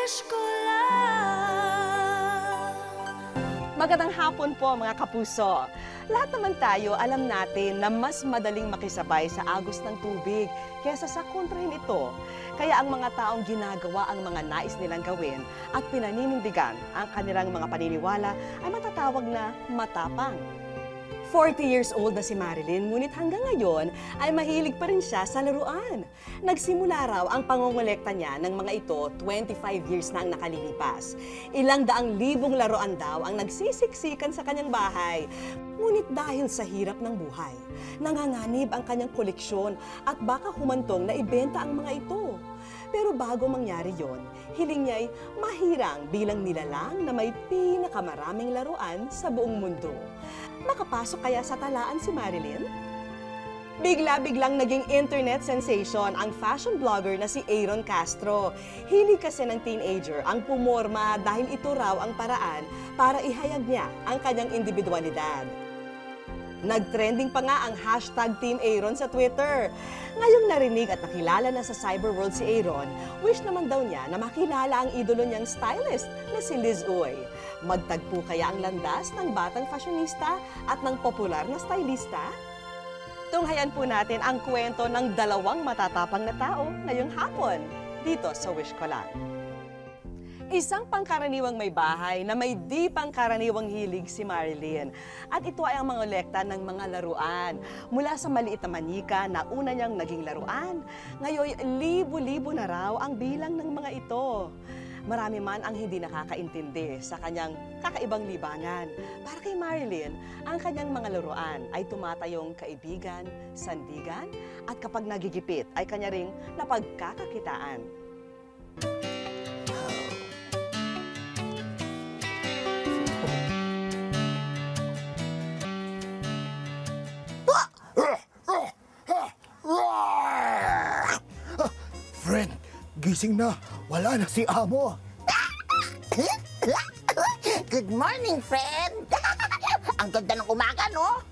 wish ko lang. Magandang hapon po mga kapuso. Lahat naman tayo alam natin na mas madaling makisabay sa agos ng tubig kaysa sa kontrahin ito. Kaya ang mga taong ginagawa ang mga nais nilang gawin at pinaninindigan ang kanilang mga paniniwala ay matatawag na matapang. 40 years old na si Marilyn, ngunit hanggang ngayon ay mahilig pa rin siya sa laruan. Nagsimula raw ang pangongolekta niya ng mga ito 25 years na ang nakalilipas. Ilang daang libong laruan daw ang nagsisiksikan sa kanyang bahay. Ngunit dahil sa hirap ng buhay, nanganganib ang kanyang koleksyon at baka humantong na ibenta ang mga ito. Pero bago mangyari yon, hiling niya'y mahirang bilang nilalang na may pinakamaraming laruan sa buong mundo. Makapasok kaya sa talaan si Marilyn? Bigla-biglang naging internet sensation ang fashion blogger na si Aaron Castro. Hilig kasi ng teenager ang pumorma dahil ito raw ang paraan para ihayag niya ang kanyang individualidad. Nag-trending pa nga ang hashtag Team Aaron sa Twitter. Ngayong narinig at nakilala na sa cyberworld si Aaron, wish naman daw niya na makilala ang idolo niyang stylist na si Liz Uy. Magtagpo kaya ang landas ng batang fashionista at ng popular na stylista? Tunghayan po natin ang kwento ng dalawang matatapang na tao ngayong hapon dito sa Wish Ko Lang. Isang pangkaraniwang may bahay na may di pangkaraniwang hilig si Marilyn. At ito ay ang mangolekta ng mga laruan. Mula sa maliit na manika na una niyang naging laruan, ngayon libo-libo na raw ang bilang ng mga ito. Marami man ang hindi nakakaintindi sa kanyang kakaibang libangan. Para kay Marilyn, ang kanyang mga laruan ay tumatayong kaibigan, sandigan, at kapag nagigipit ay kanya ring napagkakakitaan. Friend, gising na. Wala na si Amo. Good morning, friend! Ang ganda ng umaga, no?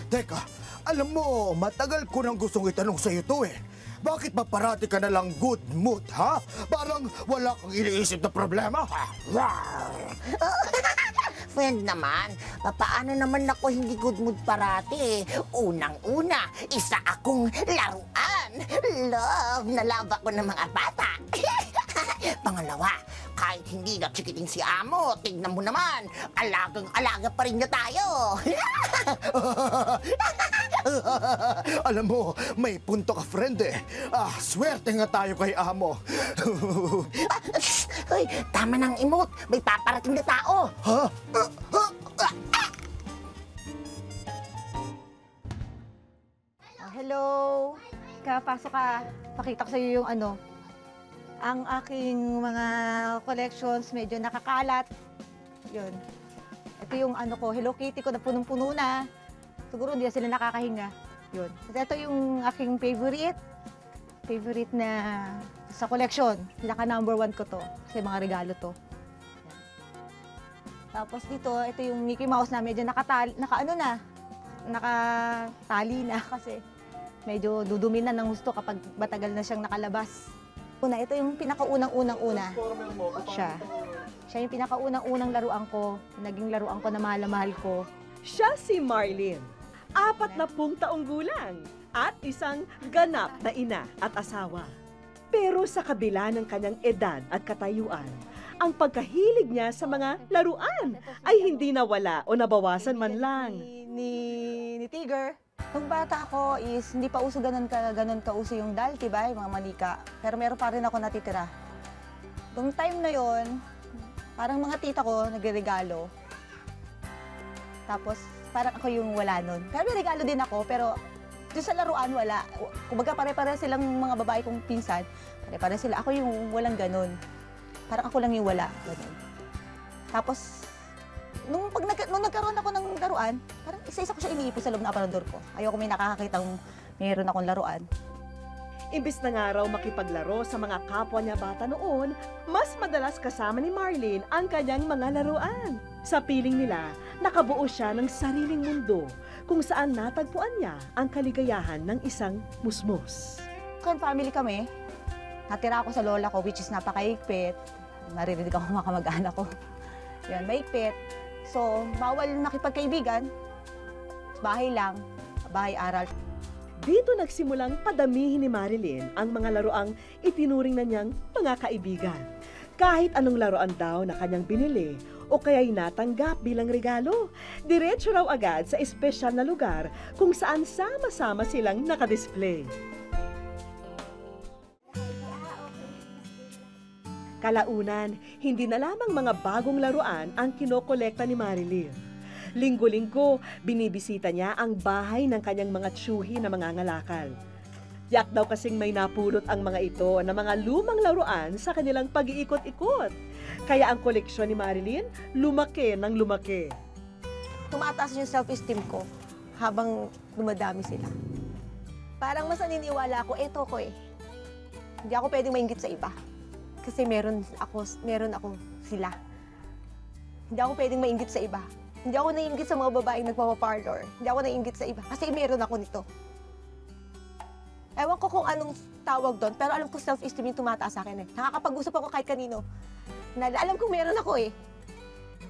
Teka, alam mo, matagal ko nang gustong itanong sa'yo to eh. Bakit ba parati ka na lang good mood, ha? Parang wala kang iniisip na problema, ha? Friend naman, paano naman ako hindi good mood parati? Unang-una, isa akong laruan. Love na love ako ng mga bata. Pangalawa, kahit hindi na chikiting si Amo, tignan mo naman, alagang-alaga pa rin na tayo. Alam mo, may punto ka, friend eh. Swerte nga tayo kay Amo. Hoy, tama ng emote, may paparating na tao. Ha? Hello! Kapasok ka. Pakita ko sa iyo yung ang aking mga collections, medyo nakakalat. Yun. Ito yung ko, Hello Kitty ko na punong-puno na. Siguro hindi na sila nakakahinga. Yun. Kasi ito yung aking favorite na sa collection. Pinaka #1 ko to. Kasi mga regalo to. Yan. Tapos dito, ito yung Mickey Mouse na medyo nakatali na kasi medyo dudumi na ng gusto kapag matagal na siyang nakalabas. Ito yung pinakaunang-unang-una. Siya yung pinakaunang-unang laruan ko. Naging laruan ko na mahal na mahal ko. Siya si Marilyn, 40 taong gulang at isang ganap na ina at asawa. Pero sa kabila ng kanyang edad at katayuan, ang pagkahilig niya sa mga laruan ay hindi nawala o nabawasan man lang. Ni Tiger. Nung bata ako is hindi pa uso ganun ka uso yung doll, diba? Yung mga manika. Pero meron pa rin ako natitira. Nung time na yon, parang mga tita ko nagregalo. Tapos parang ako yung wala nun. Pero may regalo din ako, pero doon sa laruan wala. Kumbaga pare-pare silang mga babae kong pinsan. Pare-pare sila. Ako yung walang ganun. Parang ako lang yung wala. Ganun. Tapos nung nagkaroon ako ng laruan, parang isa-isa ko siya iniipon sa loob ng aparador ko. Ayoko may nakakakitang mayroon akong laruan. Imbis na nga raw makipaglaro sa mga kapwa niya bata noon, mas madalas kasama ni Marlene ang kanyang mga laruan. Sa piling nila, nakabuo siya ng sariling mundo kung saan natagpuan niya ang kaligayahan ng isang musmos. Kung family kami, natira ako sa lola ko, which is napakaigpit. Naririnig ako mga kamag-anak ko. Yan, maigpit. So, bawal makipagkaibigan. Bahay lang, bahay-aral. Dito nagsimulang padamihin ni Marilyn ang mga laruang itinuring na niyang mga kaibigan. Kahit anong laruan daw na kanyang binili o kaya'y natanggap bilang regalo, diretso raw agad sa espesyal na lugar kung saan sama-sama silang nakadisplay. Kalaunan, hindi na lamang mga bagong laruan ang kinokolekta ni Marilyn. Linggo-linggo, binibisita niya ang bahay ng kanyang mga tsuhi na mangangalakal. Yak daw kasing may napulot ang mga ito na mga lumang laruan sa kanilang pag-iikot-ikot. Kaya ang koleksyon ni Marilyn, lumaki ng lumaki. Tumataas yung self-esteem ko habang dumadami sila. Parang mas naniniwala ako, eto ko eh. Hindi ako pwedeng mainggit sa iba. Kasi meron ako sila. Hindi ako pwedeng mainggit sa iba. Hindi ako naiinggit sa mga babaeng nagpapaparlor. Hindi ako naiinggit sa iba. Kasi meron ako nito. Ewan ko kung anong tawag doon, pero alam ko self-esteem yung tumataas sa akin eh. Nakakapag-usap ako kahit kanino. Alam ko meron ako eh.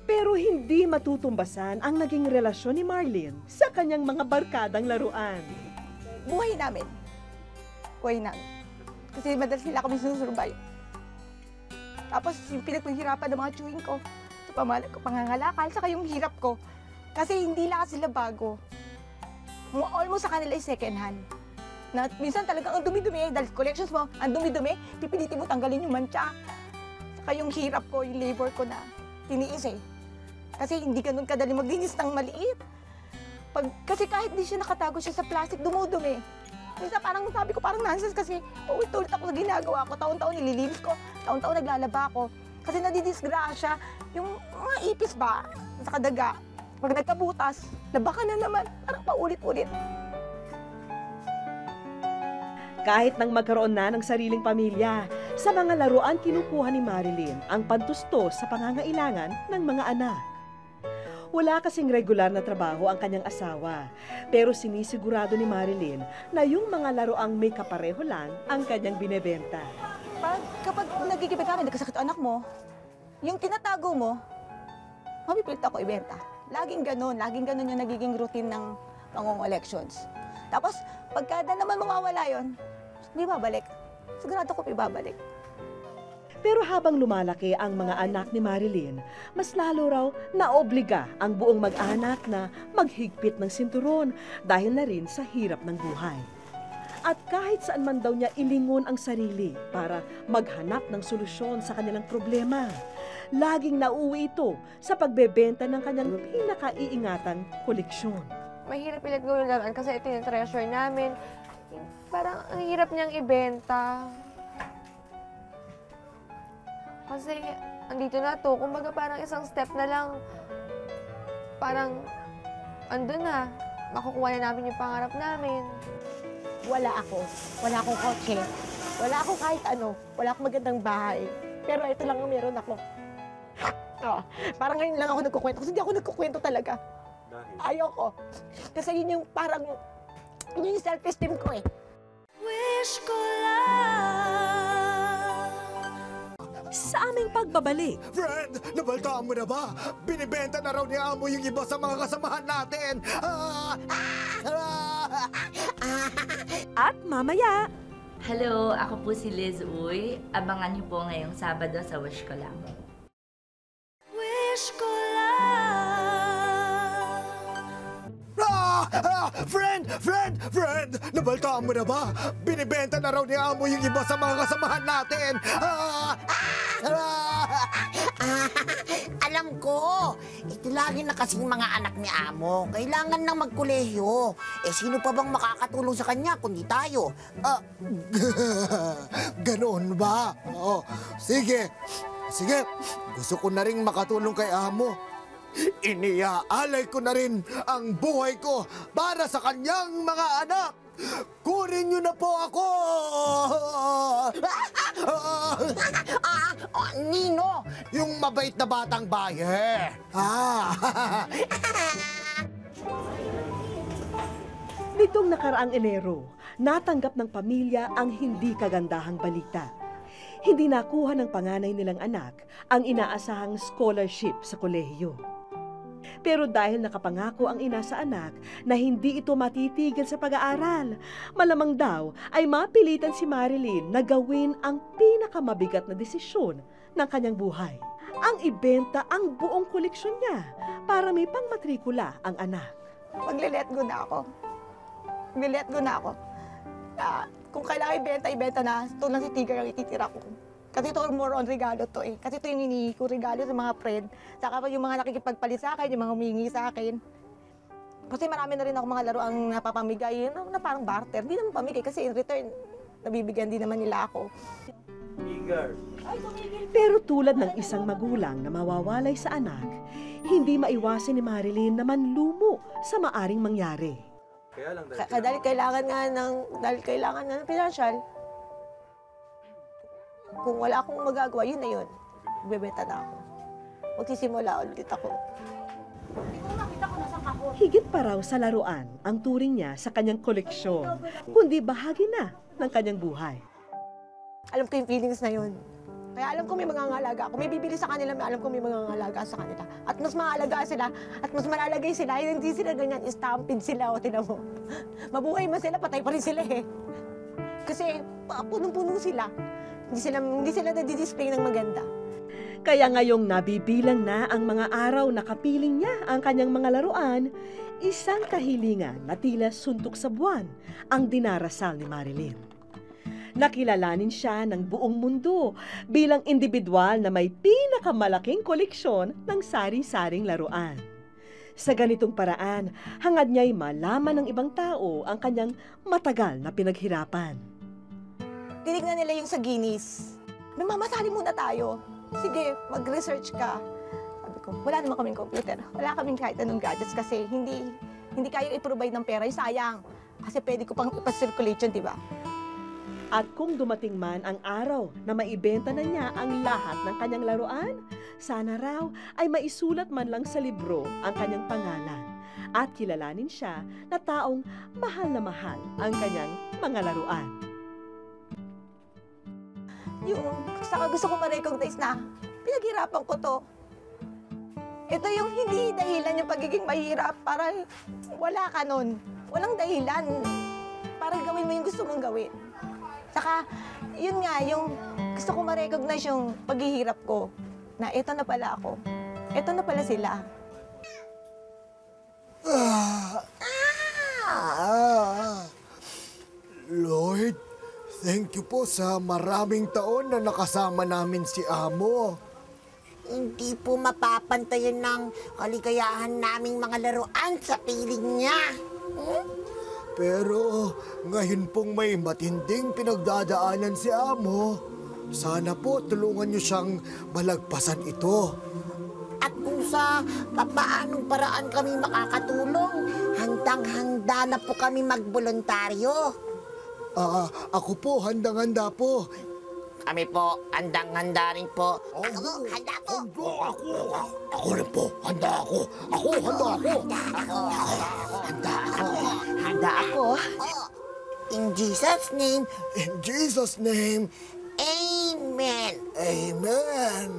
Pero hindi matutumbasan ang naging relasyon ni Marlene sa kanyang mga barkadang laruan. Buhay namin. Buhay namin. Kasi madalas nila kami sinusurvive. Tapos yung pinagpahirapan ng mga chewing ko, pangangalakal, saka yung hirap ko. Kasi hindi lahat sila bago. Almost sa kanila ay second hand. Na minsan talagang ang dumi-dumi, dahil collections mo, ang dumi-dumi, pipilitin mo tanggalin yung mancha. Saka yung hirap ko, yung labor ko na tiniis eh. Kasi hindi ganun kadali maglinis ng maliit. Kasi kahit di siya nakatago siya sa plastic, dumudumi. Minsan parang sabi ko, parang nonsense kasi paulit-ulit ako sa ginagawa ko. Taon-taon nililinis ko, taon-taon naglalaba ko. Kasi nadidisgrasya, yung mga ipis ba, sa kadaga. Pag nagkabutas, nabaka na naman, parang paulit-ulit. Kahit nang magkaroon na ng sariling pamilya, sa mga laruan kinukuha ni Marilyn ang pantustos sa pangangailangan ng mga anak. Wala kasing regular na trabaho ang kanyang asawa, pero sinisigurado ni Marilyn na yung mga laruang may kapareho lang ang kanyang binebenta. Kapag nagkikipag kami, nagkasakit anak mo, yung tinatago mo, mapipilit ako ibenta. Laging ganun yung nagiging routine ng pangong-elections. Tapos, pagkada naman mawawala yun, di babalik. Sigurado ko ibabalik. Pero habang lumalaki ang mga anak ni Marilyn, mas lalo raw naobliga ang buong mag-anak na maghigpit ng sinturon dahil na rin sa hirap ng buhay. At kahit saan man daw niya ilingon ang sarili para maghanap ng solusyon sa kanilang problema, laging nauwi ito sa pagbebenta ng kanyang pinakaiingatang koleksyon. Mahirap ilat gawin laruan kasi ito yung treasure namin. Parang ang hirap niyang ibenta. Kasi andito na to, kumbaga parang isang step na lang, parang andun na, makukuha na namin yung pangarap namin. Wala akong kotse, wala akong kahit ano, wala akong magandang bahay. Pero ito lang ang meron ako. Parang ngayon lang ako nagkukwento, kasi hindi ako nagkukwento talaga. Ayoko. Kasi yun yung parang, yun yung self-esteem ko eh. Wish ko lang sa aming pagbabalik. Friend, nabaltaan mo na ba? Binibenta na raw ni Amo yung iba sa mga kasamahan natin. At mamaya, Hello, ako po si Liz Uy. Abangan niyo po ngayong Sabado sa Wish Ko Lang. wish ko lang. Friend! Nabaltaan mo na ba? Binibenta na raw ni Amo yung iba sa mga kasamahan natin. Alam ko, ito lagi na kasing mga anak ni Amo. Kailangan nang magkolehiyo. Sino pa bang makakatulong sa kanya kundi tayo? Ganoon ba? Sige. Gusto ko na rin makatulong kay Amo. Iniaalay ko na rin ang buhay ko para sa kanyang mga anak. Kunin niyo na po ako! Nino! Yung mabait na batang baye. Nitong nakaraang Enero, natanggap ng pamilya ang hindi kagandahang balita. hindi nakuha ng panganay nilang anak ang inaasahang scholarship sa kolehiyo. Pero dahil nakapangako ang ina sa anak na hindi ito matitigil sa pag-aaral, malamang daw ay mapilitan si Marilyn na gawin ang pinakamabigat na desisyon ng kanyang buhay. Ang ibenta ang buong koleksyon niya para may pangmatrikula ang anak. Magle-let go na ako. Magle-let go na ako. Kung kailangan ibenta na. Ito lang si Tigger ang ititira ko. Kasi ito more on regalo to eh. Kasi ito yung hinihingi ko regalo sa mga friend. Saka pa yung mga nakikipagpalit sa akin, yung mga humingi sa akin. Kasi marami na rin ako mga laro ang napapamigay na parang barter. Hindi naman pamigay kasi in return, nabibigyan din naman nila ako. Pero tulad ng isang magulang na mawawalay sa anak, hindi maiwasan ni Marilyn na manlumo sa maaring mangyari. Dahil kailangan nga ng financial. Kung wala akong magagawa, yun na yun. Bebenta na ako. Magsisimula ulit ako. Higit pa raw sa laruan ang turing niya sa kanyang koleksyon, kundi bahagi na ng kanyang buhay. Alam ko yung feelings na yun. Kaya alam ko may mga ngalaga ako. May bibili sa kanila, alam ko may mga ngalaga sa kanila. At mas maalaga sila, at mas malalagay sila. Hindi sila ganyan, stampede sila o tinan mo. Mabuhay man sila, patay pa rin sila eh. Kasi punong-puno sila. Hindi sila nadi-display ng maganda. Kaya ngayong nabibilang na ang mga araw na kapiling niya ang kanyang mga laruan, isang kahilingan na tila suntok sa buwan ang dinarasal ni Marilyn. Nakilalanin siya ng buong mundo bilang individual na may pinakamalaking koleksyon ng sari-saring laruan. Sa ganitong paraan, hangad niya'y malaman ng ibang tao ang kanyang matagal na pinaghirapan. Tinignan nila yung sa Guinness. Mamasali muna tayo. Sige, mag-research ka. Sabi ko, wala naman kaming computer. Wala kaming kahit anong gadgets kasi hindi kayang i-provide ng pera. Yung sayang. Kasi pwede ko pang ipasirculate yun, di ba? At kung dumating man ang araw na maibenta na niya ang lahat ng kanyang laruan, sana raw ay maisulat man lang sa libro ang kanyang pangalan at kilalanin siya na taong mahal na mahal ang kanyang mga laruan. Yung saka gusto ko ma-recognize na pinaghirapan ko to. Ito yung hindi dahilan yung pagiging mahirap para wala ka nun. Walang dahilan para gawin mo yung gusto mong gawin. Saka, yun nga, yung gusto ko ma-recognize yung paghihirap ko na ito na pala ako. Ito na pala sila. Lord, thank you po sa maraming taon na nakasama namin si Amo. Hindi po mapapantayan ng kaligayahan naming mga laruan sa piling niya. Pero ngayon pong may matinding pinagdadaanan si Amo, sana po tulungan niyo siyang malagpasan ito. At kung sa papaanong paraan kami makakatulong, handang-handa na po kami magboluntaryo. Ako po, handang-handa po. Kami po, handang-handa rin po. Ako, handa po. Ako rin po, handa ako. Handa ako. Handa ako. In Jesus' name, In Jesus' name, Amen. Amen.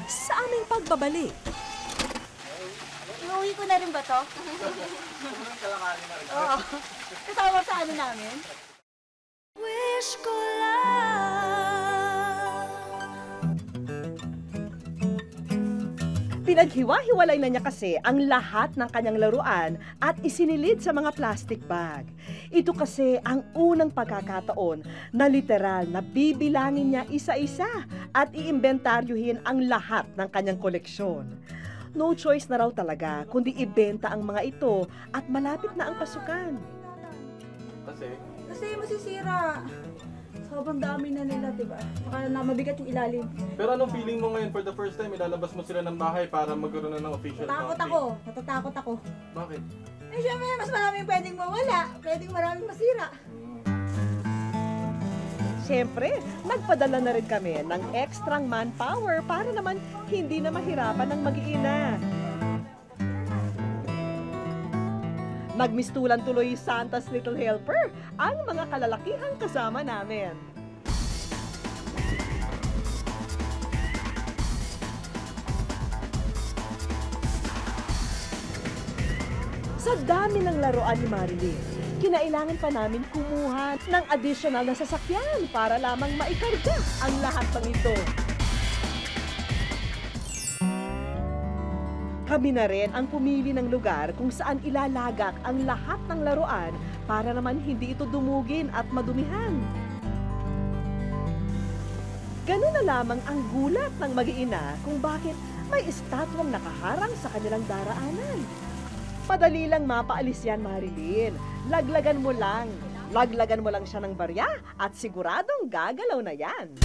Sa aming pagbabalik, Iuwi ko na rin ba to? Oo. Kasama sa ano namin? Wish ko lang. pinaghiwa-hiwalay na niya kasi ang lahat ng kanyang laruan at isinilid sa mga plastic bag. Ito kasi ang unang pagkakataon na literal na bibilangin niya isa-isa at iimbentaryuhin ang lahat ng kanyang koleksyon. No choice na raw talaga kundi ibenta ang mga ito at malapit na ang pasukan. Kasi masisira. Sobrang dami na nila, di ba? Saka na mabigat yung ilalim. Pero anong feeling mo ngayon for the first time, ilalabas mo sila ng bahay para magkaroon na ng official copy? Natatakot ako. Bakit? Eh syempre, mas maraming pwedeng mawala. Pwedeng maraming masira. Siyempre, nagpadala na rin kami ng extrang manpower para naman hindi na mahirapan ng mag-iina. Nagmistulan tuloy Santa's Little Helper ang mga kalalakihang kasama namin. Sa dami ng laruan ni Marilyn, kinailangan pa namin kumuha ng additional na sasakyan para lamang maikarga ang lahat ng ito. Kami na rin ang pumili ng lugar kung saan ilalagak ang lahat ng laruan para naman hindi ito dumugin at madumihan. Ganun na lamang ang gulat ng mag-iina kung bakit may estatwang nakaharang sa kanilang daraanan. Madali lang mapaalis yan, Marilyn. Laglagan mo lang. Laglagan mo lang siya ng barya at siguradong gagalaw na yan.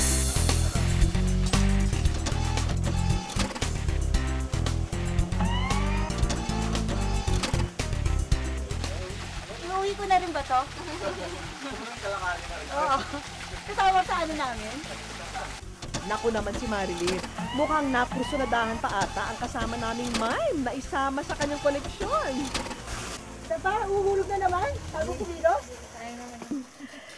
Iuwi ko na rin ba to? Oo. Kasama sa ano namin? Naku naman si Marilyn, mukhang nakursunadahan pa ata ang kasama naming mime na isama sa kanyang koleksyon. Diba? Uhulog na naman? Sabi kumilos?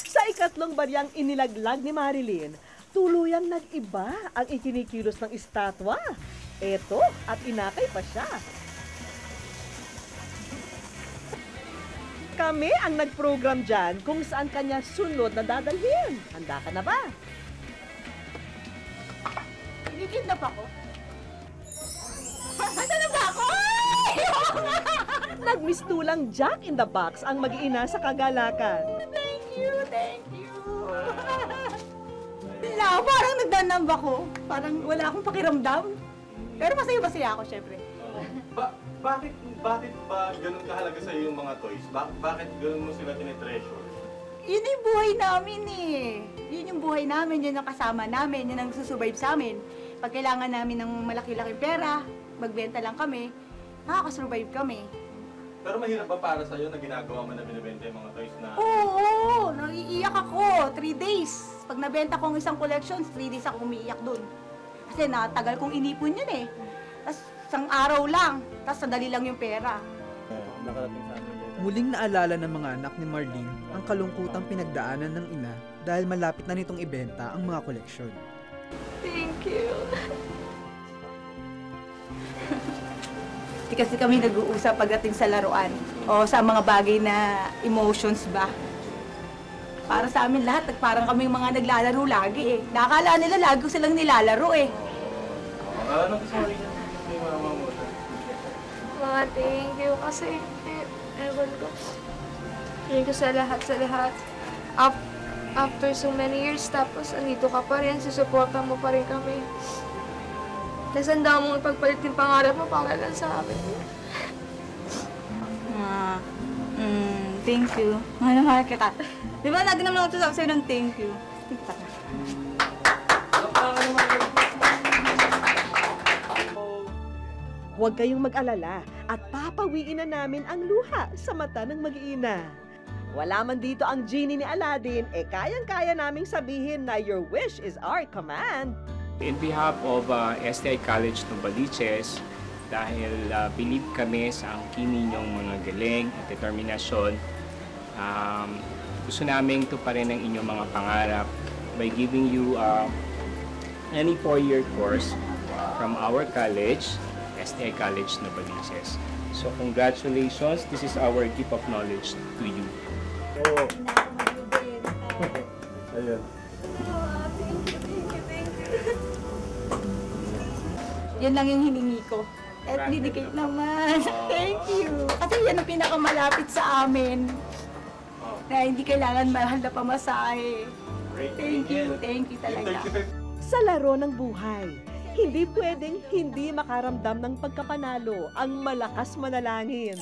Sa ikatlong baryang inilaglag ni Marilyn, tuluyang nag-iba ang ikinikilos ng estatwa. Eto, at inakay pa siya. Kami ang nag-program dyan kung saan kanya sunod na dadalhin. Handa ka na ba? Kidnap ako? Handa na ba ako? Nagmistulang Jack in the Box ang mag-iina sa kagalakan. Thank you, thank you. Wala, parang nagdanamba ko. Parang wala akong pakiramdam. Pero masaya-masaya ako, syempre. Bakit ba ganun kahalaga sa yung mga toys? Bakit ganun mo sila tinitreasure? Yun yung buhay namin eh. Yun yung buhay namin, yun ang kasama namin, yun ang susurvive sa amin. Pag kailangan namin ng malaki-laking pera, magbenta lang kami, nakakasurvive kami. Pero mahirap ba para sa'yo na ginagawa mo na binibenta yung mga toys na... Oo, naiiyak ako. 3 days. Pag nabenta ko ang isang collection, 3 days ako umiiyak dun. Kasi natagal kong inipon yun eh. Tapos isang araw lang, tapos sandali lang yung pera. Nakarating sa amin. Muling naalala ng mga anak ni Marlene ang kalungkutang pinagdaanan ng ina dahil malapit na nitong ibenta ang mga koleksyon. Thank you. Di kasi kami nag-uusap pagdating sa laruan o sa mga bagay na emotions ba. Para sa amin lahat, parang kaming mga naglalaro lagi eh. Nakakala nila lagi ko silang nilalaro eh. Ano gusto mo rin yan? May mama mo. Mga thank you kasi ewan ko. Thank you sa lahat, sa lahat. After so many years, tapos andito ka pa rin, susuporta mo pa rin kami. Tapos ang dami mong pagpalit yung pangarap mo para lang sa amin. Thank you. Mahal kita. Di ba lagi naman ako sabi sa'yo ng thank you? Thank you. Huwag kayong mag-alala at papawiin na namin ang luha sa mata ng mag-iina. Wala man dito ang genie ni Aladdin, kayang-kaya naming sabihin na your wish is our command. In behalf of STI College Novaliches, dahil believe kami sa angkin ninyong mga galing at determinasyon, gusto namin tuparin ang inyong mga pangarap by giving you any 4-year course from our college, STI College Novaliches. So congratulations, this is our gift of knowledge to you. Ayun. Yan lang yung hiningi ko. At dedicate naman. Thank you. Kasi yan ang pinakamalapit sa amin. Na hindi kailangan mahal na pamasahe. Thank you talaga. Sa laro ng buhay, hindi pwedeng hindi makaramdam ng pagkapanalo ang malakas manalangin.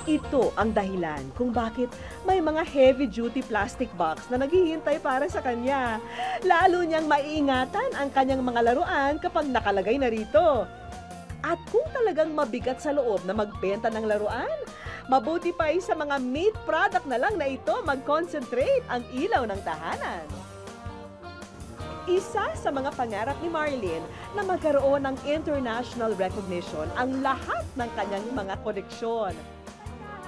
Ito ang dahilan kung bakit may mga heavy-duty plastic box na naghihintay para sa kanya. Lalo niyang maiingatan ang kanyang mga laruan kapag nakalagay na rito. At kung talagang mabigat sa loob na magbenta ng laruan, mabuti pa sa mga meat product na lang na ito mag-concentrate ang ilaw ng tahanan. Isa sa mga pangarap ni Marlene na magkaroon ng international recognition ang lahat ng kanyang mga koleksyon.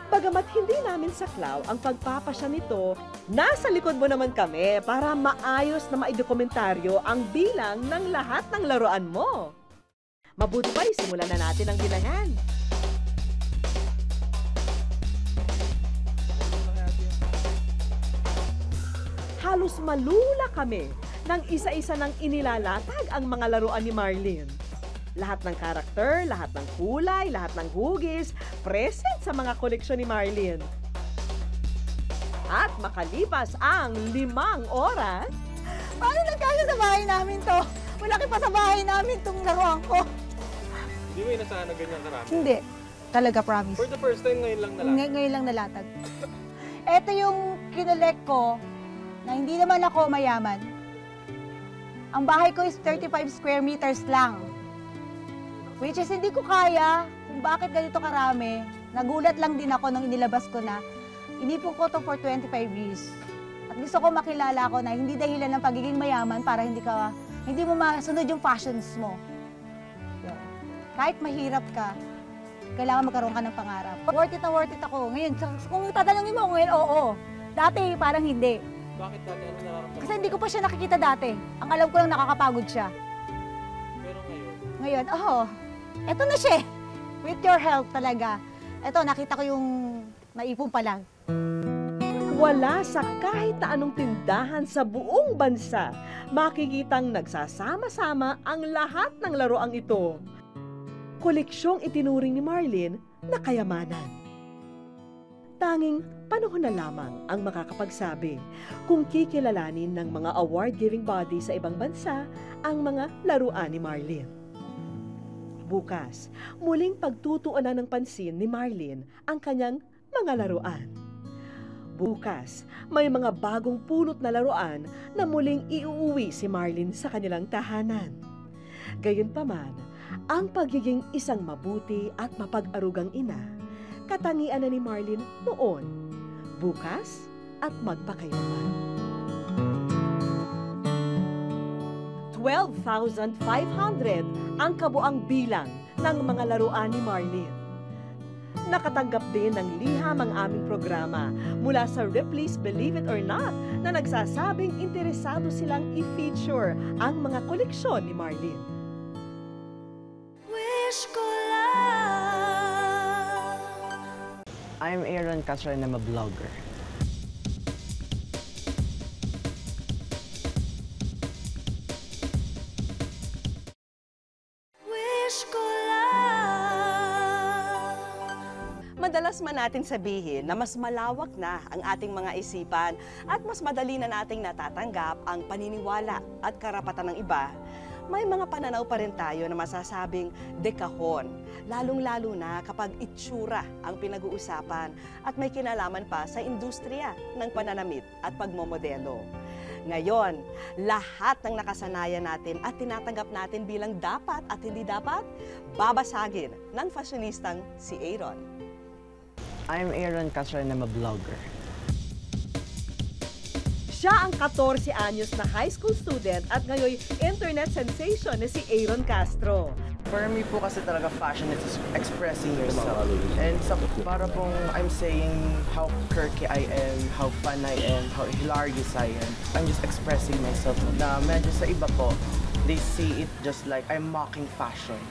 Bagamat hindi namin saklaw ang pagpapasya nito, nasa likod mo naman kami para maayos na maidokumentaryo ang bilang ng lahat ng laruan mo. Mabuti pa, simulan na natin ang bilangan. Halos malula kami nang isa-isa nang inilalatag ang mga laruan ni Marlene. Lahat ng karakter, lahat ng kulay, lahat ng hugis, present sa mga koleksyon ni Marlene. At makalipas ang 5 oras, Paano nagkasya sa bahay namin to? Malaki pa sa bahay namin tong laruan ko. Hindi mo inasahan na ganyan karami? Hindi. Talaga, promise. For the first time, ngayon lang nalatag? Ngayon lang nalatag. Ito yung kinolek ko na hindi naman ako mayaman. Ang bahay ko is 35 square meters lang. Which is hindi ko kaya kung bakit ganito karami. Nagulat lang din ako nang inilabas ko na inipon ko to for 25 years. At gusto ko makilala ko na hindi dahilan ng pagiging mayaman para hindi mo masunod yung passions mo. Yun. Kahit mahirap ka, kailangan magkaroon ka ng pangarap. Worth it na worth it ako. Ngayon, kung tatanungin mo ngayon, oo. Dati, parang hindi. Bakit dati? Ano nakakamit? Kasi hindi ko pa siya nakikita dati. Ang alam ko lang nakakapagod siya. Pero ngayon? Ngayon, eto na siya. With your help talaga. Eto, nakita ko yung naipon pa lang. Wala sa kahit na anong tindahan sa buong bansa makikitang nagsasama-sama ang lahat ng laruang ito. Koleksyong itinuring ni Marlene na kayamanan. Tanging panahon na lamang ang makakapagsabi kung kikilalanin ng mga award-giving body sa ibang bansa ang mga laruan ni Marlene. Bukas, muling pagtutuunan ng pansin ni Marlene ang kanyang mga laruan. Bukas, may mga bagong pulot na laruan na muling iuuwi si Marlene sa kanilang tahanan. Gayunpaman, ang pagiging isang mabuti at mapag-arugang ina, katangian na ni Marlene noon, bukas at magpakailanman. 12,500 ang kabuang bilang ng mga laruan ni Marlene. Nakatanggap din ng liham ang aming programa mula sa Ripley's Believe It or Not na nagsasabing interesado silang i-feature ang mga koleksyon ni Marlene. Wish ko lang. I'm Aaron Castro and I'm a vlogger. Madalas man natin sabihin na mas malawak na ang ating mga isipan at mas madali na nating natatanggap ang paniniwala at karapatan ng iba, may mga pananaw pa rin tayo na masasabing dekahon, lalong-lalo na kapag itsura ang pinag-uusapan at may kinalaman pa sa industriya ng pananamit at pagmomodelo. Ngayon, lahat ng nakasanayan natin at tinatanggap natin bilang dapat at hindi dapat, babasagin ng fashionistang si Aaron. I'm Aaron Castro and I'm a vlogger. Siya ang 14 anyos na high school student at ngayon internet sensation na si Aaron Castro. For me po kasi talaga fashion is expressing yourself. And para pong I'm saying how quirky I am, how fun I am, how hilarious I am. I'm just expressing myself na medyo sa iba po, they see it just like I'm mocking fashion.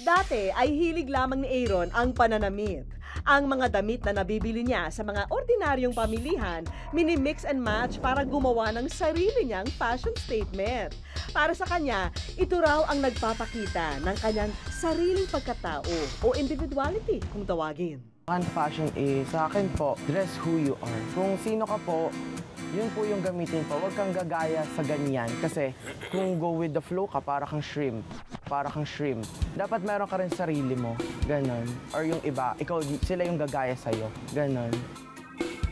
Dati ay hilig lamang ni Aaron ang pananamit. Ang mga damit na nabibili niya sa mga ordinaryong pamilihan, mini-mix and match para gumawa ng sarili niyang fashion statement. Para sa kanya, ito raw ang nagpapakita ng kanyang sariling pagkatao o individuality kung tawagin. Ang fashion is, sa akin po, dress who you are. Kung sino ka po, yun po yung gamitin po. Huwag kang gagaya sa ganyan. Kasi kung go with the flow ka, para kang shrimp. Dapat meron ka rin sarili mo. Ganon. Or yung iba, sila yung gagaya sa'yo. Ganon.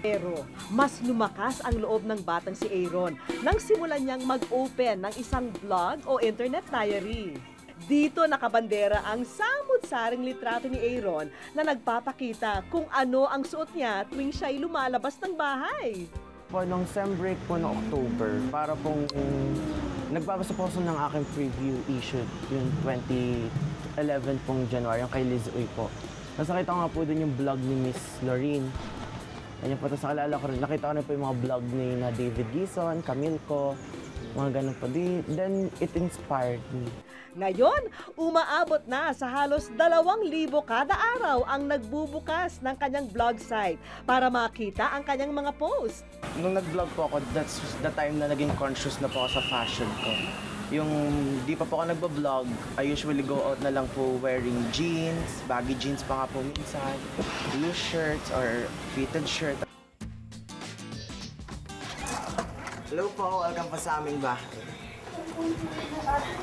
Pero mas lumakas ang loob ng batang si Aaron nang simulan niyang mag-open ng isang blog o internet diary. Dito nakabandera ang samud-saring litrato ni Aaron na nagpapakita kung ano ang suot niya tuwing siya'y lumalabas ng bahay. po, nung SEM break po ng October, para pong nagbabasa po ako ng aking preview issue yung 2011 pong January, yung kay Liz Uy po. Nakita ko nga po dun yung vlog ni Miss Lorene. Ganyan po, tapos nakalala ko rin, nakita ko rin po yung mga vlog ni na David Gison, Camille ko, mga ganun po. Then it inspired me. Ngayon, umaabot na sa halos 2,000 kada araw ang nagbubukas ng kanyang vlog site para makita ang kanyang mga post. Nung nag-vlog po ako, that's the time na naging conscious na po ako sa fashion ko. Yung di pa po ako nagbablog, I usually go out na lang po wearing jeans, baggy jeans pa nga po minsan, loose shirts or fitted shirt. Hello po, welcome po sa aming bahay.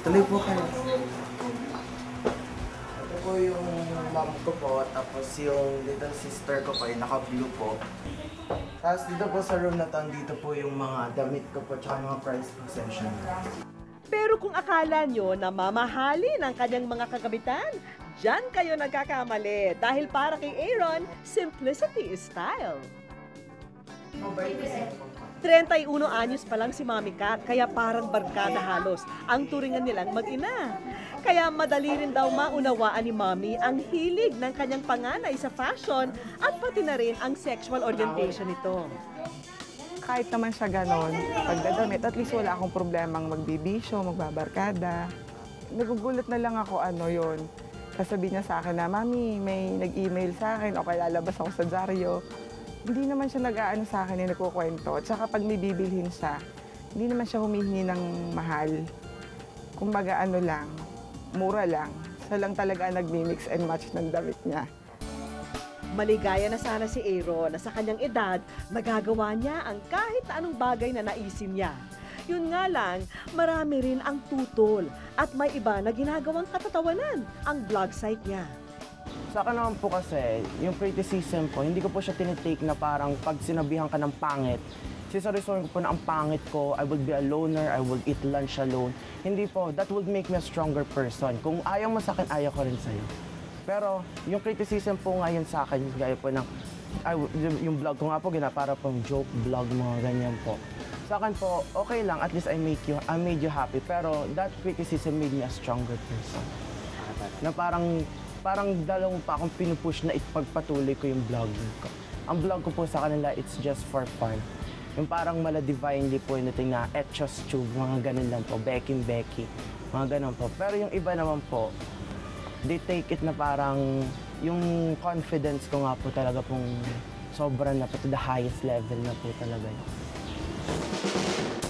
Tuloy po kayo. Ito po yung mom ko po, tapos yung little sister ko po, yung naka-blue po. Tapos dito po sa room na to, dito po yung mga damit ko po, tsaka mga prized possession. Pero kung akala nyo na mamahalin ang kanyang mga kagamitan, dyan kayo nagkakamali dahil para kay Aaron, simplicity is style. 31 anyos pa lang si Mami Kat, kaya parang barkada halos ang turingan nilang mag-ina. Kaya madali rin daw maunawaan ni Mami ang hilig ng kanyang panganay sa fashion at pati na rin ang sexual orientation nito. Kahit naman siya ganon, pagdadamit, at least wala akong problemang magbibisyo, magbabarkada. Nagugulat na lang ako yon. Sasabihin niya sa akin na, Mami, may nag-email sa akin o kaya lalabas ako sa dyaryo. Hindi naman siya nag-aano sa akin yung nagkukwento. At saka pag may bibilhin siya, hindi naman siya humihingi ng mahal. Kumbaga lang, mura lang. Siya lang talaga nag-mix and match ng damit niya. Maligaya na sana si Aaron na sa kanyang edad, magagawa niya ang kahit na anong bagay na naisin niya. Yun nga lang, marami rin ang tutol at may iba na ginagawang katatawanan ang vlog site niya. Sa akin naman po kasi, yung criticism po, hindi ko po siya tinitake na parang pag sinabihan ka ng pangit. Sisarisorin ko po na ang pangit ko, I would be a loner, I would eat lunch alone. Hindi po, that would make me a stronger person. Kung ayaw mo sa akin, ayaw ko rin sa'yo. Pero yung criticism po ngayon sa akin, gaya po ng, yung vlog ko nga po, para pong joke vlog, mga ganyan po. Sa akin po, okay lang, at least I made you happy. Pero that criticism made me a stronger person. Na parang dalawang pa akong pinupush na ipagpatuloy ko yung vlogging ko. Ang vlog ko po sa kanila, it's just for fun. Yung parang mala-divinely po yung nating na Etchos Tube, mga ganun lang po, Becky, mga ganun po. Pero yung iba naman po, they take it na parang yung confidence ko nga po talaga pong sobra na po to the highest level na po talaga.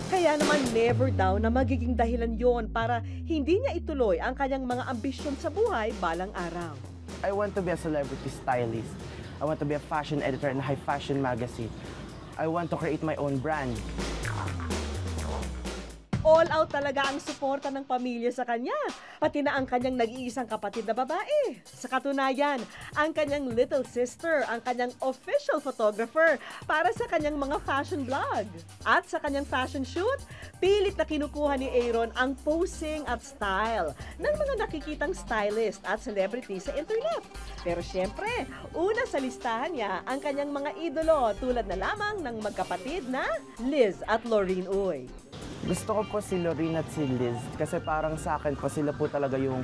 Kaya naman never daw na magiging dahilan yon para hindi niya ituloy ang kanyang mga ambisyon sa buhay balang araw. I want to be a celebrity stylist. I want to be a fashion editor in a high fashion magazine. I want to create my own brand. All out talaga ang suporta ng pamilya sa kanya, pati na ang kanyang nag-iisang kapatid na babae. Sa katunayan, ang kanyang little sister, ang kanyang official photographer para sa kanyang mga fashion vlog. At sa kanyang fashion shoot, pilit na kinukuha ni Aaron ang posing at style ng mga nakikitang stylist at celebrity sa internet. Pero syempre, una sa listahan niya ang kanyang mga idolo tulad na lamang ng magkapatid na Liz at Lorene Uy. Gusto ko po si Lorene at si Liz kasi parang sa akin po sila po talaga yung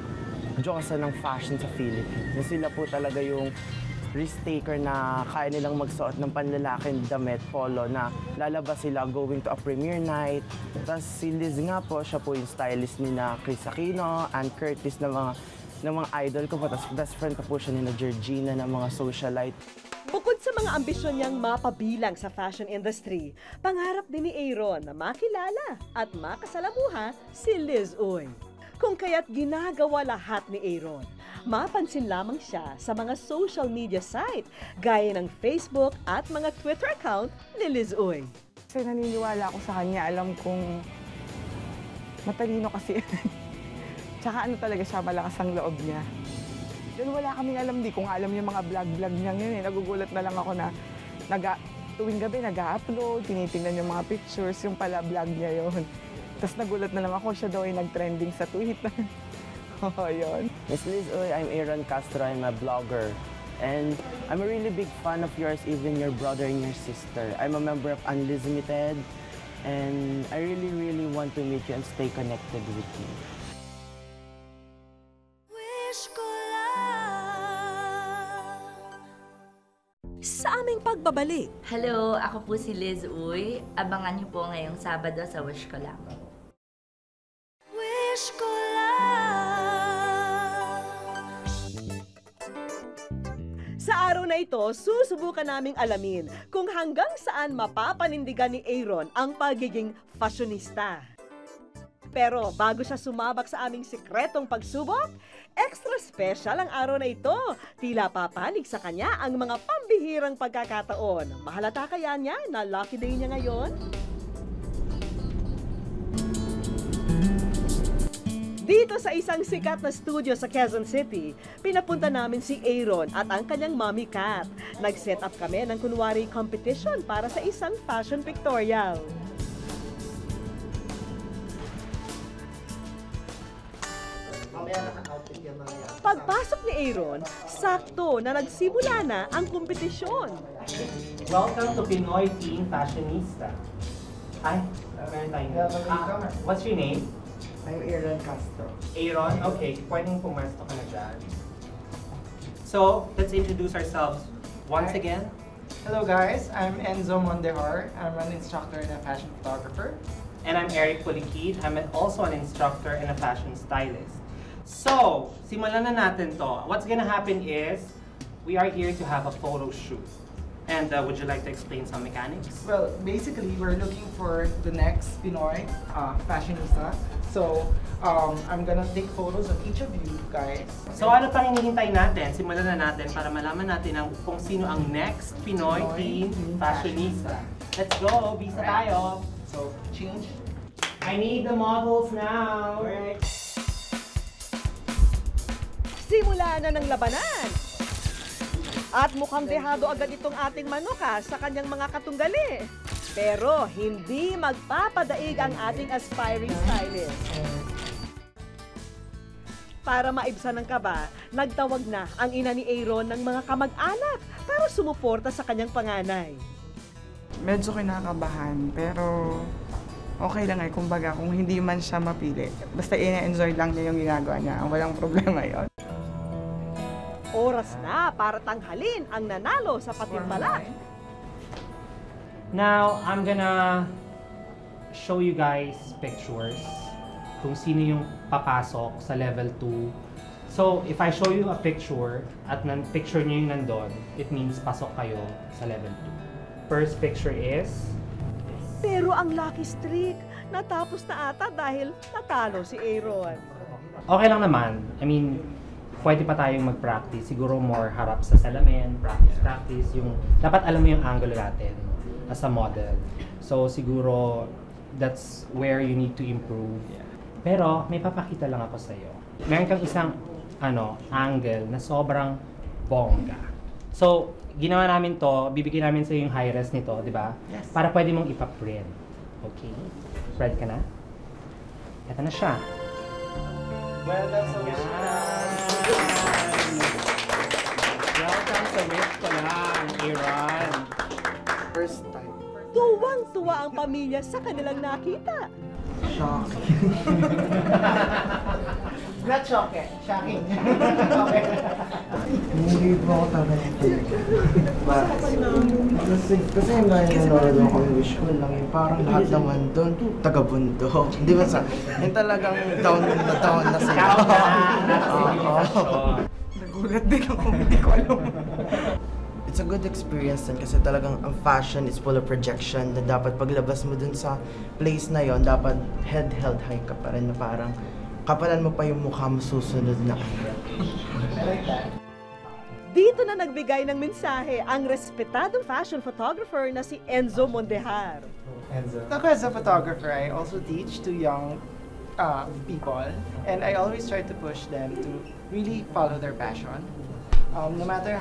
diyosa ng fashion sa Philippines. Sila po talaga yung risk-taker na kaya nilang magsuot ng panlalaking damit, polo, na lalabas sila going to a premiere night. Tapos si Liz nga po, siya po yung stylist ni na Chris Aquino, Ann Curtis na mga idol ko po. Tapos best friend pa po siya ni na Georgina na mga socialite. Bukod sa mga ambisyon niyang mapabilang sa fashion industry, pangarap din ni Aaron na makilala at makasalamuha si Liz Uy. Kung kaya't ginagawa lahat ni Aaron, mapansin lamang siya sa mga social media site gaya ng Facebook at mga Twitter account ni Liz Uy. Kasi naniniwala ako sa kanya, alam kong matalino kasi. Tsaka talaga siya, malakas ang loob niya. Doon wala kaming alam, di ko nga alam yung mga vlog niya yun eh. Nagugulat na lang ako na tuwing gabi nag-upload, tinitingnan yung mga pictures, yung pala vlog niya yun. Tapos nagulat na lang ako, siya daw ay nag-trending sa Twitter. Oo, yun. Miss Liz Uy, I'm Aaron Castro, I'm a vlogger. And I'm a really big fan of yours, even your brother and your sister. I'm a member of Unlimited, and I really, really want to meet you and stay connected with you. Sa aming pagbabalik, Hello, ako po si Liz Uy. Abangan niyo po ngayong Sabado sa Wish Ko Lang. Wish ko sa araw na ito, susubukan naming alamin kung hanggang saan mapapanindigan ni Aaron ang pagiging fashionista. Pero bago siya sumabak sa aming sikretong pagsubok, extra special ang araw na ito. Tila papanig sa kanya ang mga pambihirang pagkakataon. Mahalata kaya niya na lucky day niya ngayon? Dito sa isang sikat na studio sa Quezon City, pinapunta namin si Aaron at ang kanyang mommy Kat. Nag-set up kami ng kunwari competition para sa isang fashion pictorial. Pagpasok ni Aaron, sakto na nagsimula na ang kompetisyon. Welcome to Pinoy Teen Fashionista. Hi, meron tayong what's your name? I'm Aaron Castro. Aaron? Okay, pwedeng pumesto ka na dyan. So, let's introduce ourselves once again. Hello guys, I'm Enzo Mondehar. I'm an instructor and a fashion photographer. And I'm Eric Pulikid. I'm also an instructor and a fashion stylist. So, simulan na natin to. What's gonna happen is, we are here to have a photo shoot. And would you like to explain some mechanics? Well, basically, we're looking for the next Pinoy fashionista. So, I'm gonna take photos of each of you guys. So ano pang hinihintay natin? Simulan na natin para malaman natin kung sino ang next Pinoy teen fashionista. Let's go! Bisa tayo! So, change. I need the models now! Right. Simula na ng labanan! At mukhang dehado agad itong ating manuka sa kanyang mga katunggali. Pero hindi magpapadaig ang ating aspiring stylist. Para maibsan ng kaba, nagtawag na ang ina ni Aaron ng mga kamag-anak para sumuporta sa kanyang panganay. Medyo kinakabahan, pero okay lang kumbaga kung hindi man siya mapili. Basta ina-enjoy lang niya yung ginagawa niya, walang problema yon. Oras na para tanghalin ang nanalo sa patimpalak. Now, I'm gonna show you guys pictures kung sino yung papasok sa level 2. So, if I show you a picture at picture niyo yung nandun, it means pasok kayo sa level 2. First picture is... Pero ang lucky streak, natapos na ata dahil natalo si Aaron. Okay lang naman. I mean, pwede pa tayong mag-practice. Siguro more harap sa salamin, practice. Yung, dapat alam mo yung angle natin as a model. So siguro, that's where you need to improve. Pero may papakita lang ako sa'yo. Meron kang isang angle na sobrang bongga. So, ginawa namin to, bibigyan namin sa'yo yung high-res nito, di ba? Yes. Para pwede mong ipa-print. Okay? Ready ka na? Ito na siya. Well, that's a wish. Welcome sa Wish Ko Lang, Aaron. First time. Tuwang-tuwa ang pamilya sa kanilang nakita. Shocking. Not shocking. Shocking. Okay. Hindi po ako talaga kasi yung nanonood ako yung Wish Ko Lang, yung parang lahat naman doon, taga-bundok. Hindi ba sa, yung talagang down na sila. Nagulat din ako, hindi ko alam. It's a good experience din kasi talagang ang fashion is full of projection na dapat paglabas mo dun sa place na yon dapat head held high ka pa rin na parang kapalan mo pa yung mukha mo susunod na araw. Dito na nagbigay ng mensahe ang respetadong fashion photographer na si Enzo Mondehar. Ako as a photographer, I also teach to young people, and I always try to push them to really follow their passion. No matter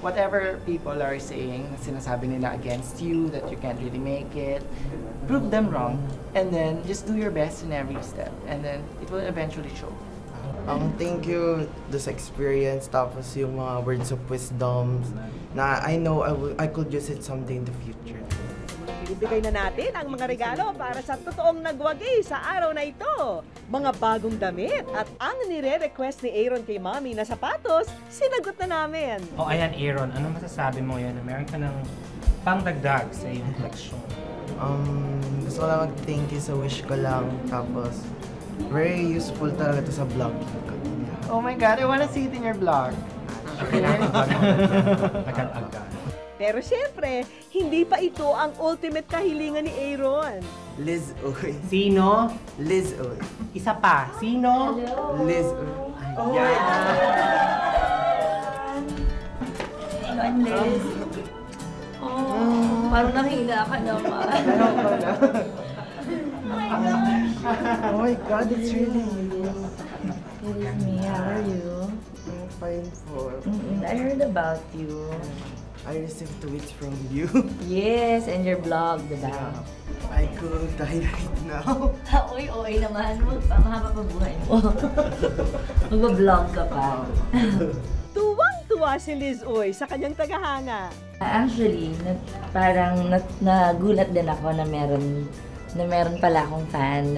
whatever people are saying, sinasabi nila against you, that you can't really make it, prove them wrong, and then just do your best in every step, and then it will eventually show. Thank you this experience, tapos yung mga words of wisdom na I know I could use it someday in the future. Ibigay na natin ang mga regalo para sa totoong nagwagi sa araw na ito. Mga bagong damit at ang nire-request ni Aaron kay Mommy na sapatos, sinagot na namin. O ayan Aaron, ano masasabi mo yan? Meron ka ng pangdagdag sa iyong collection. Gusto ko lang mag-thank you sa wish ko lang, tapos very useful talaga ito sa vlog. Oh my God, I wanna see it in your vlog. Agad-agad. Pero siyempre, hindi pa ito ang ultimate kahilingan ni Aaron. Liz Uy. Sino? Liz Uy. Isa pa. Sino? Hello. Liz Uy. Oh my God. I'm Liz. Oh, parang nahina ka naman. Oh my God, it's really you. It is me. How are you? I'm fine for. I heard about you. I received tweets from you. Yes, and your blog, diba? I could die right now. Uy, naman. Mahaba pa buhay mo. Mag-vlog ka pa. Tuwang-tuwa si Liz Uy sa kanyang tagahanga. Actually, parang nagulat din ako na meron pala akong fan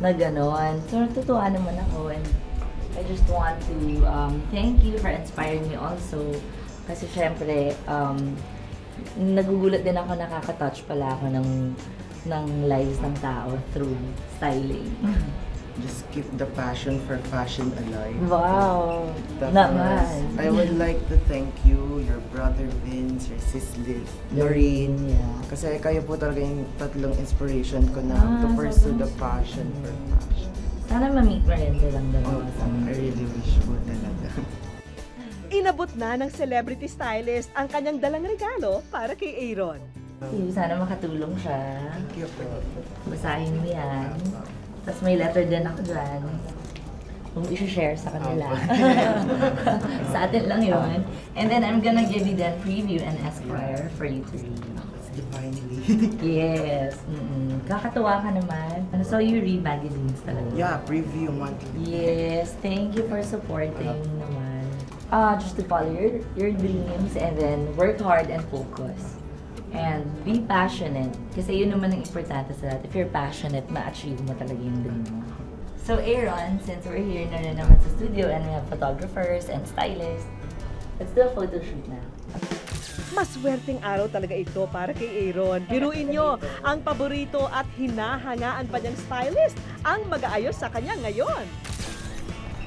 na gano'n. So, natutuwa naman ako. And I just want to thank you for inspiring me also. Kasi syempre, nagugulat din ako, nakaka-touch pala ako ng lives ng tao through styling. Just keep the passion for fashion alive. Wow! Tapos, Naman! I would like to thank you, your brother Vince, your sis Liz, Lorraine. Yeah. Kasi kayo po talaga yung tatlong inspiration ko na to pursue the passion for fashion. Sana ma-meet mo rin silang dalawa. I really wish po talaga. Inabot na ng celebrity stylist ang kanyang dalang regalo para kay Aaron. Sana makatulong siya. Thank you po. Basahin mo yan. Tapos may letter din ako dyan. Kung i-share sa kanila. Sa atin lang yun. And then I'm gonna give you the preview and Esquire for you to read. Divinely. Yes. Kakatuwa ka naman. So you read magazines talaga? Yeah, preview monthly. Yes. Thank you for supporting naman. Just to follow your dreams and then work hard and focus. And be passionate. Kasi yun naman ang importante sa lahat. If you're passionate, ma-achieve mo talaga yung dream mo. So Aaron, since we're here na rin naman sa studio and we have photographers and stylists, let's do a photo shoot na. Maswerteng araw talaga ito para kay Aaron. Biruin nyo, ang paborito at hinahangaan pa niyang stylist ang mag-aayos sa kanya ngayon.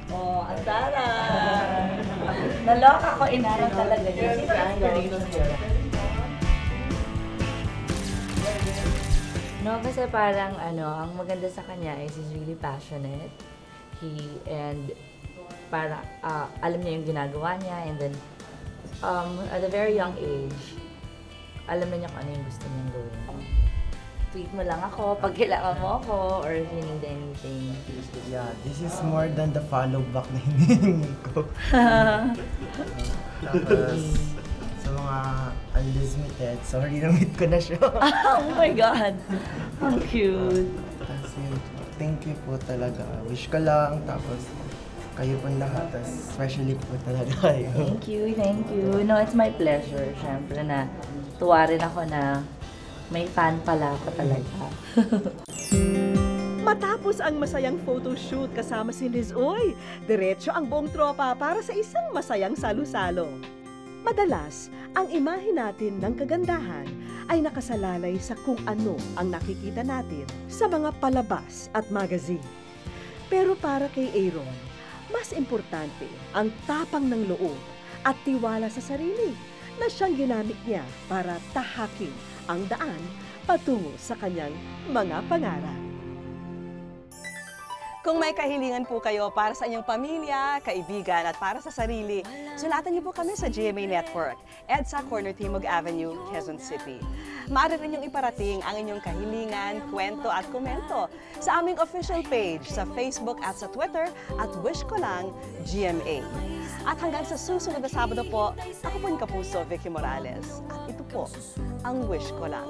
Oh, ang taray! Naloka ko, inaral talaga niya. Sino inspiration niya? No, kasi parang ang maganda sa kanya is he's really passionate. Para alam niya yung ginagawa niya, and then at a very young age, alam na niya kung ano yung gusto niyang gawin. Tweet mo lang ako pag kailangan mo ako or if you need anything. Yeah, this is more than the follow back na hinihingi ko. Tapos, sa mga unlimited, sorry na-meet ko na siya. Oh my God! Ang cute! Tapos yun, thank you po talaga. Wish ko lang, tapos kayo po lahat, especially po talaga kayo. Thank you, thank you. No, it's my pleasure. Siyempre na tuwa rin ako na may fan pala ako talaga. Matapos ang masayang photoshoot kasama si Liz Uy, diretso ang buong tropa para sa isang masayang salo-salo. Madalas, ang imahe natin ng kagandahan ay nakasalalay sa kung ano ang nakikita natin sa mga palabas at magazine. Pero para kay Aaron, mas importante ang tapang ng loob at tiwala sa sarili na siyang ginamit niya para tahakin ang daan patungo sa kanyang mga pangarap. Kung may kahilingan po kayo para sa inyong pamilya, kaibigan at para sa sarili, sulatan niyo po kami sa GMA Network, EDSA Corner Timog Avenue, Quezon City. Maaari rin niyong iparating ang inyong kahilingan, kwento at komento sa aming official page sa Facebook at sa Twitter at Wish Ko Lang GMA. At hanggang sa susunod na Sabado po, ako po yung Kapuso, Vicky Morales. At ito po ang Wish Ko Lang.